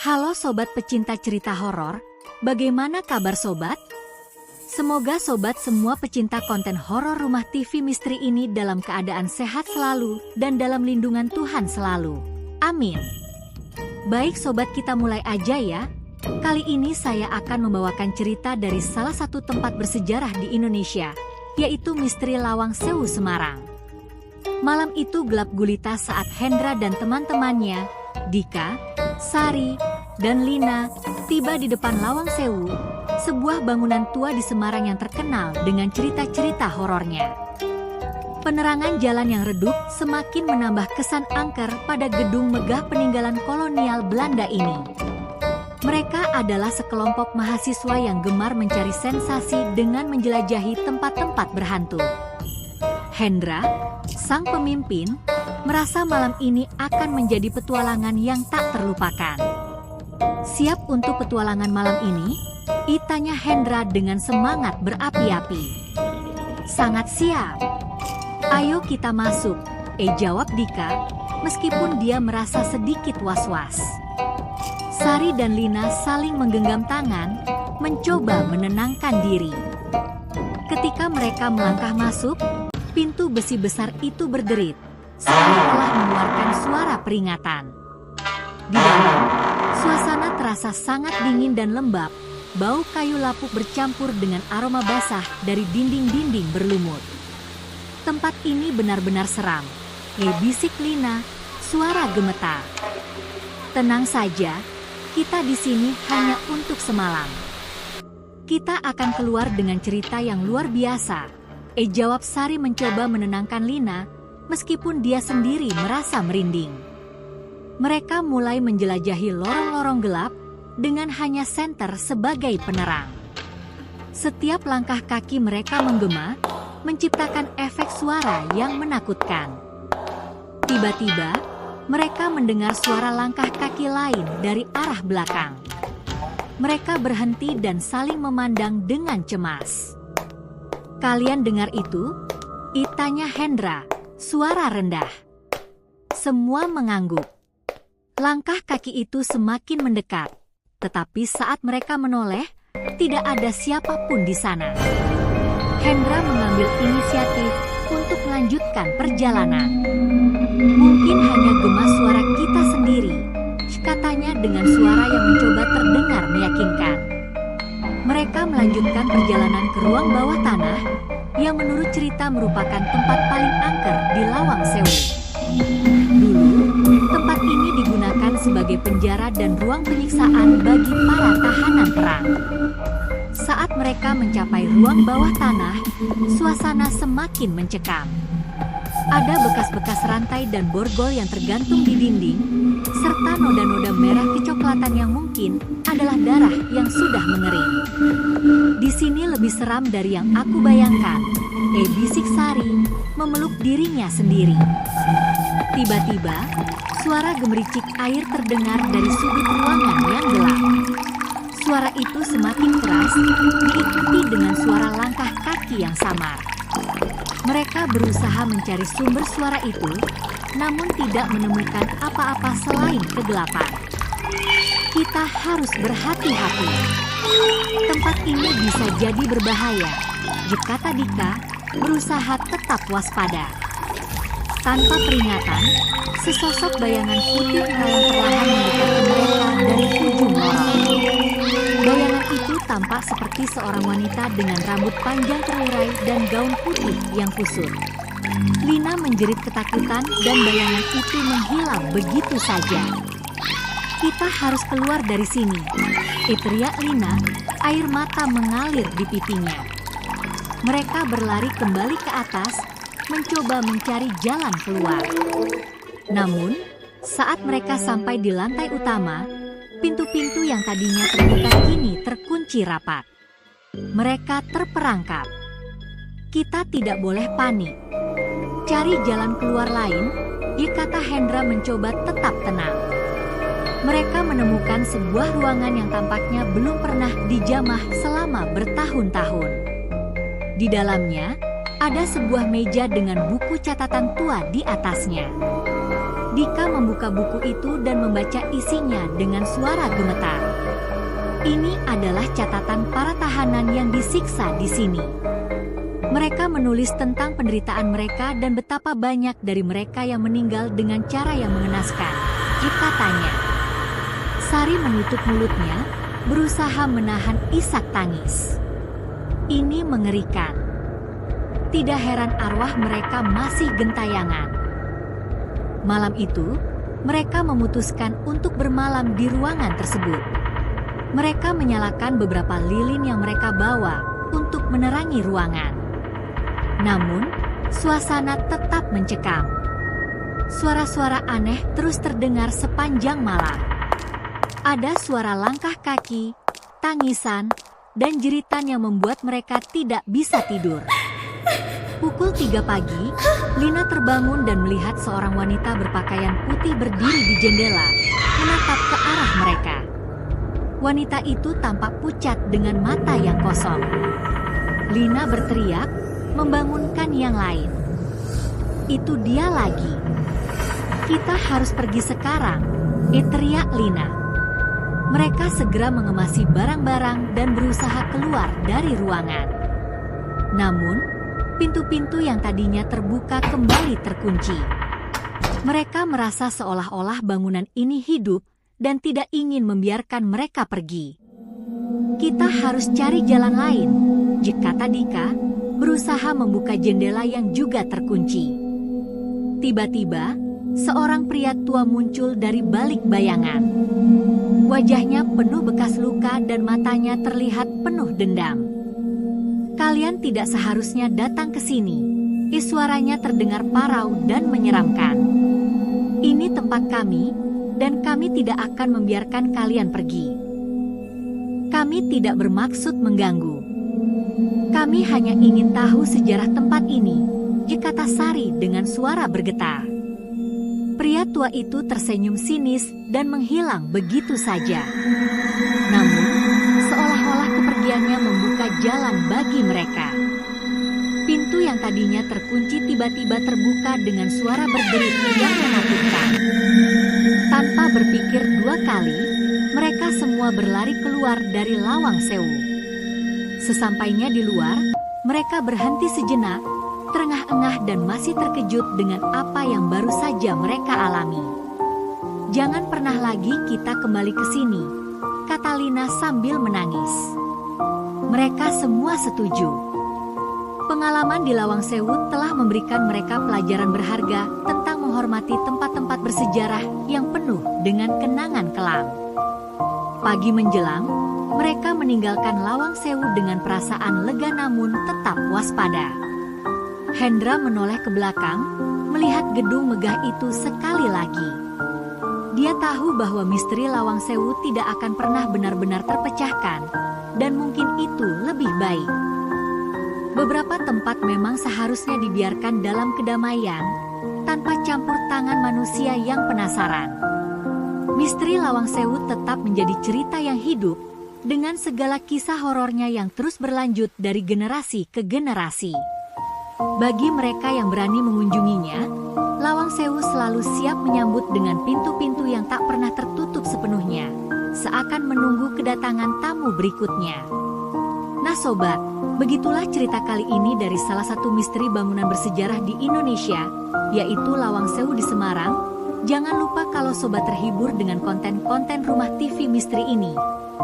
Halo sobat pecinta cerita horor, bagaimana kabar sobat? Semoga sobat semua pecinta konten horor Rumah TV Misteri ini dalam keadaan sehat selalu dan dalam lindungan Tuhan selalu. Amin. Baik sobat, kita mulai aja ya. Kali ini saya akan membawakan cerita dari salah satu tempat bersejarah di Indonesia, yaitu Misteri Lawang Sewu Semarang. Malam itu gelap gulita saat Hendra dan teman-temannya, Dika, Sari, dan Lina, tiba di depan Lawang Sewu, sebuah bangunan tua di Semarang yang terkenal dengan cerita-cerita horornya. Penerangan jalan yang redup semakin menambah kesan angker pada gedung megah peninggalan kolonial Belanda ini. Mereka adalah sekelompok mahasiswa yang gemar mencari sensasi dengan menjelajahi tempat-tempat berhantu. Hendra, sang pemimpin, merasa malam ini akan menjadi petualangan yang tak terlupakan. Siap untuk petualangan malam ini? Tanya Hendra dengan semangat berapi-api. Sangat siap. Ayo kita masuk, jawab Dika, meskipun dia merasa sedikit was-was. Sari dan Lina saling menggenggam tangan, mencoba menenangkan diri. Ketika mereka melangkah masuk, pintu besi besar itu berderit, seolah mengeluarkan suara peringatan. Di dalam, suasana terasa sangat dingin dan lembab, bau kayu lapuk bercampur dengan aroma basah dari dinding-dinding berlumut. Tempat ini benar-benar seram, bisik Lina, suara gemetar. Tenang saja, kita di sini hanya untuk semalam. Kita akan keluar dengan cerita yang luar biasa, jawab Sari mencoba menenangkan Lina, meskipun dia sendiri merasa merinding. Mereka mulai menjelajahi lorong-lorong gelap dengan hanya senter sebagai penerang. Setiap langkah kaki mereka menggema, menciptakan efek suara yang menakutkan. Tiba-tiba, mereka mendengar suara langkah kaki lain dari arah belakang. Mereka berhenti dan saling memandang dengan cemas. Kalian dengar itu? Tanya Hendra, suara rendah. Semua mengangguk. Langkah kaki itu semakin mendekat, tetapi saat mereka menoleh, tidak ada siapapun di sana. Hendra mengambil inisiatif untuk melanjutkan perjalanan. Mungkin hanya gema suara kita sendiri, katanya dengan suara yang mencoba terdengar meyakinkan. Mereka melanjutkan perjalanan ke ruang bawah tanah, yang menurut cerita merupakan tempat paling angker di Lawang Sewu. Dulu, tempat ini digunakan sebagai penjara dan ruang penyiksaan bagi para tahanan perang. Saat mereka mencapai ruang bawah tanah, suasana semakin mencekam. Ada bekas-bekas rantai dan borgol yang tergantung di dinding, serta noda-noda merah kecoklatan yang mungkin adalah darah yang sudah mengering. Di sini lebih seram dari yang aku bayangkan, bisik Sari, memeluk dirinya sendiri. Tiba-tiba, suara gemericik air terdengar dari sudut ruangan yang gelap. Suara itu semakin keras, diikuti dengan suara langkah kaki yang samar. Mereka berusaha mencari sumber suara itu, namun tidak menemukan apa-apa selain kegelapan. Kita harus berhati-hati. Tempat ini bisa jadi berbahaya, kata Dika, berusaha tetap waspada. Tanpa peringatan, sesosok bayangan putih melayang perlahan mendekati mereka dari ujung lorong. Bayangan itu tampak seperti seorang wanita dengan rambut panjang terurai dan gaun putih yang kusut. Lina menjerit ketakutan dan bayangan itu menghilang begitu saja. Kita harus keluar dari sini, teriak Lina, air mata mengalir di pipinya. Mereka berlari kembali ke atas, mencoba mencari jalan keluar. Namun, saat mereka sampai di lantai utama, pintu-pintu yang tadinya terbuka kini terkunci rapat. Mereka terperangkap. Kita tidak boleh panik. Cari jalan keluar lain, kata Hendra mencoba tetap tenang. Mereka menemukan sebuah ruangan yang tampaknya belum pernah dijamah selama bertahun-tahun. Di dalamnya, ada sebuah meja dengan buku catatan tua di atasnya. Dika membuka buku itu dan membaca isinya dengan suara gemetar. Ini adalah catatan para tahanan yang disiksa di sini. Mereka menulis tentang penderitaan mereka dan betapa banyak dari mereka yang meninggal dengan cara yang mengenaskan, katanya. Sari menutup mulutnya, berusaha menahan isak tangis. Ini mengerikan. Tidak heran arwah mereka masih gentayangan. Malam itu, mereka memutuskan untuk bermalam di ruangan tersebut. Mereka menyalakan beberapa lilin yang mereka bawa untuk menerangi ruangan. Namun, suasana tetap mencekam. Suara-suara aneh terus terdengar sepanjang malam. Ada suara langkah kaki, tangisan, dan jeritan yang membuat mereka tidak bisa tidur. Pukul 3 pagi, Lina terbangun dan melihat seorang wanita berpakaian putih berdiri di jendela, menatap ke arah mereka. Wanita itu tampak pucat dengan mata yang kosong. Lina berteriak, membangunkan yang lain. Itu dia lagi. Kita harus pergi sekarang, teriak Lina. Mereka segera mengemasi barang-barang dan berusaha keluar dari ruangan. Namun, pintu-pintu yang tadinya terbuka kembali terkunci. Mereka merasa seolah-olah bangunan ini hidup dan tidak ingin membiarkan mereka pergi. Kita harus cari jalan lain, kata Dika, berusaha membuka jendela yang juga terkunci. Tiba-tiba, seorang pria tua muncul dari balik bayangan. Wajahnya penuh bekas luka dan matanya terlihat penuh dendam. Kalian tidak seharusnya datang ke sini. Suaranya terdengar parau dan menyeramkan. Ini tempat kami, dan kami tidak akan membiarkan kalian pergi. Kami tidak bermaksud mengganggu. Kami hanya ingin tahu sejarah tempat ini, kata Sari dengan suara bergetar. Pria tua itu tersenyum sinis dan menghilang begitu saja. Namun, seolah-olah kepergiannya membuka jalan bagi mereka. Pintu yang tadinya terkunci tiba-tiba terbuka dengan suara berderit yang menakutkan. Tanpa berpikir 2 kali, mereka semua berlari keluar dari Lawang Sewu. Sesampainya di luar, mereka berhenti sejenak, terengah-engah dan masih terkejut dengan apa yang baru saja mereka alami. Jangan pernah lagi kita kembali ke sini, kata Lina sambil menangis. Mereka semua setuju. Pengalaman di Lawang Sewu telah memberikan mereka pelajaran berharga tentang menghormati tempat-tempat bersejarah yang penuh dengan kenangan kelam. Pagi menjelang, mereka meninggalkan Lawang Sewu dengan perasaan lega namun tetap waspada. Hendra menoleh ke belakang, melihat gedung megah itu sekali lagi. Dia tahu bahwa misteri Lawang Sewu tidak akan pernah benar-benar terpecahkan, dan mungkin itu lebih baik. Beberapa tempat memang seharusnya dibiarkan dalam kedamaian, tanpa campur tangan manusia yang penasaran. Misteri Lawang Sewu tetap menjadi cerita yang hidup, dengan segala kisah horornya yang terus berlanjut dari generasi ke generasi. Bagi mereka yang berani mengunjunginya, Lawang Sewu selalu siap menyambut dengan pintu-pintu yang tak pernah tertutup sepenuhnya, seakan menunggu kedatangan tamu berikutnya. Nah sobat, begitulah cerita kali ini dari salah satu misteri bangunan bersejarah di Indonesia, yaitu Lawang Sewu di Semarang. Jangan lupa kalau sobat terhibur dengan konten-konten Rumah TV Misteri ini.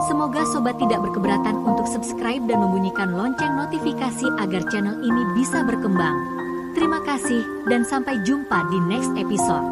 Semoga sobat tidak berkeberatan untuk subscribe dan membunyikan lonceng notifikasi agar channel ini bisa berkembang. Terima kasih dan sampai jumpa di next episode.